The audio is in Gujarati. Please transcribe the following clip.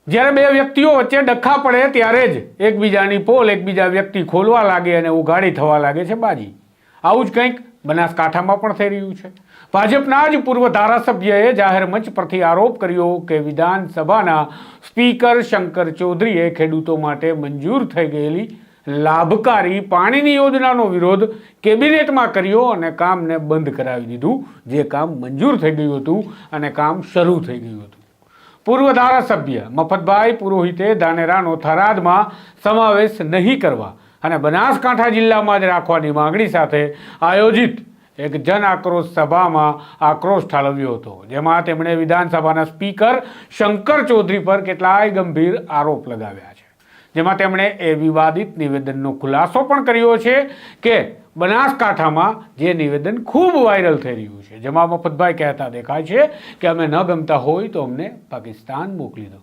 જ્યારે બે વ્યક્તિઓ વચ્ચે ડખા પડે ત્યારે જ એકબીજાની પોલ એકબીજા વ્યક્તિ ખોલવા લાગે અને ઉઘાડી થવા લાગે છે બાજી. આવું જ કંઈક બનાસકાંઠામાં પણ થઈ રહ્યું છે. ભાજપના જ પૂર્વ ધારાસભ્યએ જાહેર મંચ પરથી આરોપ કર્યો કે વિધાનસભાના સ્પીકર શંકર ચૌધરીએ ખેડૂતો માટે મંજૂર થઈ ગયેલી લાભકારી પાણીની યોજનાનો વિરોધ કેબિનેટમાં કર્યો અને કામને બંધ કરાવી દીધું, જે કામ મંજૂર થઈ ગયું હતું અને કામ શરૂ થઈ ગયું હતું. પૂર્વ ધારાસભ્ય મફતભાઈ પુરોહિતે ધાનેરાનો થરાદમાં સમાવેશ નહીં કરવા અને બનાસકાંઠા જિલ્લામાં જ રાખવાની માંગણી સાથે આયોજિત એક જન આક્રોશ સભામાં આક્રોશ ઠાલવ્યો હતો, જેમાં તેમણે વિધાનસભાના સ્પીકર શંકર ચૌધરી પર કેટલાય ગંભીર આરોપ લગાવ્યા છે. જેમાં તેમણે એ વિવાદિત નિવેદનનો ખુલાસો પણ કર્યો છે કે બનાસકાંઠામાં જે નિવેદન ખૂબ વાયરલ થઈ રહ્યું છે, જેમાં મફતભાઈ કહેતા દેખાય છે કે અમે ન ગમતા હોય તો અમને પાકિસ્તાન મોકલી દો.